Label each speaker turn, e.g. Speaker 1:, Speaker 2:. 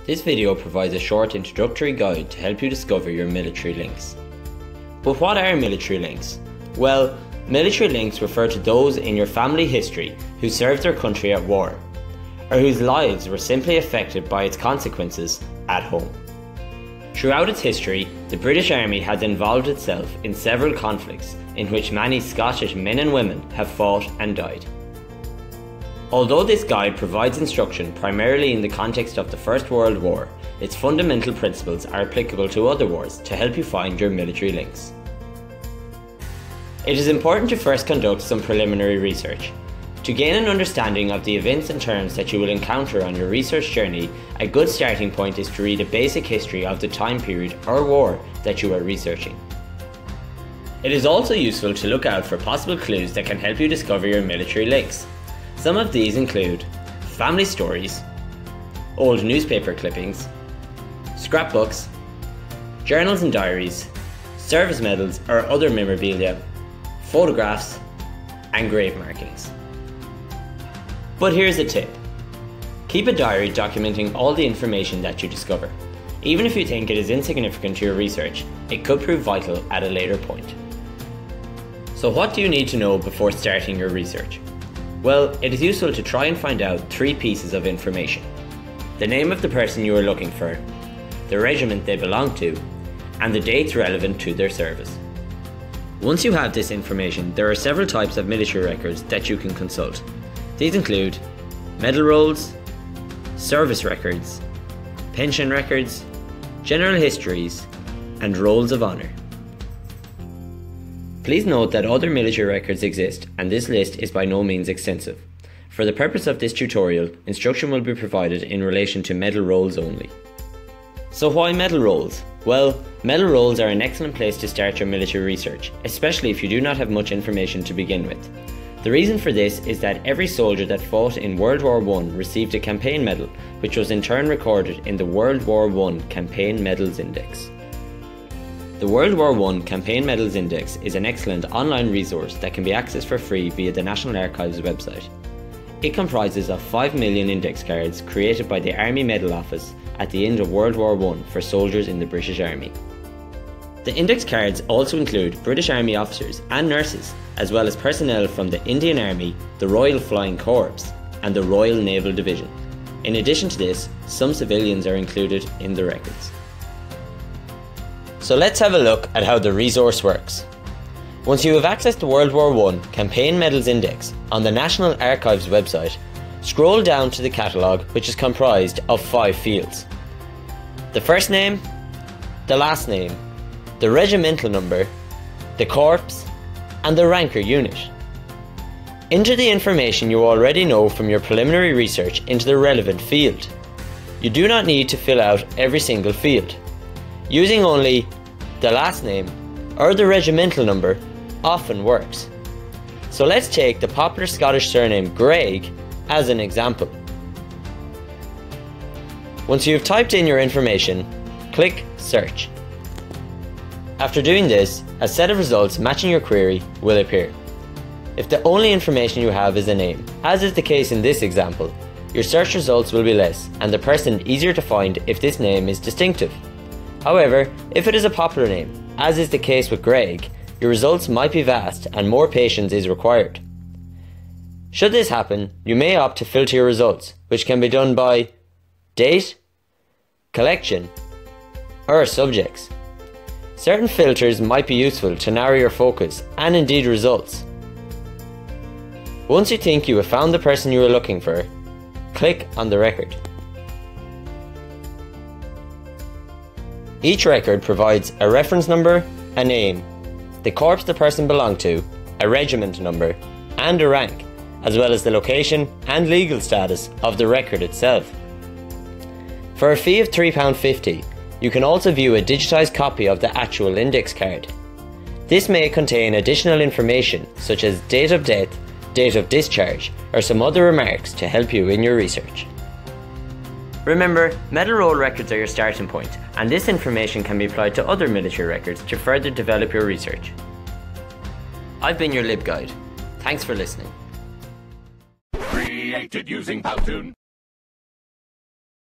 Speaker 1: This video provides a short introductory guide to help you discover your military links. But what are military links? Well, military links refer to those in your family history who served their country at war, or whose lives were simply affected by its consequences at home. Throughout its history, the British Army has involved itself in several conflicts in which many Scottish men and women have fought and died. Although this guide provides instruction primarily in the context of the First World War, its fundamental principles are applicable to other wars to help you find your military links. It is important to first conduct some preliminary research. To gain an understanding of the events and terms that you will encounter on your research journey, a good starting point is to read a basic history of the time period or war that you are researching. It is also useful to look out for possible clues that can help you discover your military links. Some of these include family stories, old newspaper clippings, scrapbooks, journals and diaries, service medals or other memorabilia, photographs, and grave markings. But here's a tip. Keep a diary documenting all the information that you discover. Even if you think it is insignificant to your research, it could prove vital at a later point. So what do you need to know before starting your research? Well, it is useful to try and find out 3 pieces of information: the name of the person you are looking for, the regiment they belong to, and the dates relevant to their service. Once you have this information, there are several types of military records that you can consult. These include medal rolls, service records, pension records, general histories, and rolls of honour. Please note that other military records exist, and this list is by no means extensive. For the purpose of this tutorial, instruction will be provided in relation to medal rolls only. So why medal rolls? Well, medal rolls are an excellent place to start your military research, especially if you do not have much information to begin with. The reason for this is that every soldier that fought in World War I received a campaign medal, which was in turn recorded in the World War I Campaign Medals Index. The World War I Campaign Medals Index is an excellent online resource that can be accessed for free via the National Archives website. It comprises of 5 million index cards created by the Army Medal Office at the end of World War I for soldiers in the British Army. The index cards also include British Army officers and nurses, as well as personnel from the Indian Army, the Royal Flying Corps, and the Royal Naval Division. In addition to this, some civilians are included in the records. So let's have a look at how the resource works. Once you have accessed the World War I Campaign Medals Index on the National Archives website, scroll down to the catalogue, which is comprised of 5 fields: the first name, the last name, the regimental number, the corps, and the rank or unit. Enter the information you already know from your preliminary research into the relevant field. You do not need to fill out every single field. Using only the last name or the regimental number often works. So let's take the popular Scottish surname Greig as an example. Once you have typed in your information, click Search. After doing this, a set of results matching your query will appear. If the only information you have is a name, as is the case in this example, your search results will be less and the person easier to find if this name is distinctive. However, if it is a popular name, as is the case with Greig, your results might be vast and more patience is required. Should this happen, you may opt to filter your results, which can be done by date, collection, or subjects. Certain filters might be useful to narrow your focus and indeed results. Once you think you have found the person you are looking for, click on the record. Each record provides a reference number, a name, the corps the person belonged to, a regiment number, and a rank, as well as the location and legal status of the record itself. For a fee of £3.50, you can also view a digitised copy of the actual index card. This may contain additional information such as date of death, date of discharge, or some other remarks to help you in your research. Remember, medal roll records are your starting point, and this information can be applied to other military records to further develop your research. I've been your LibGuide. Thanks for listening.
Speaker 2: Created using Powtoon.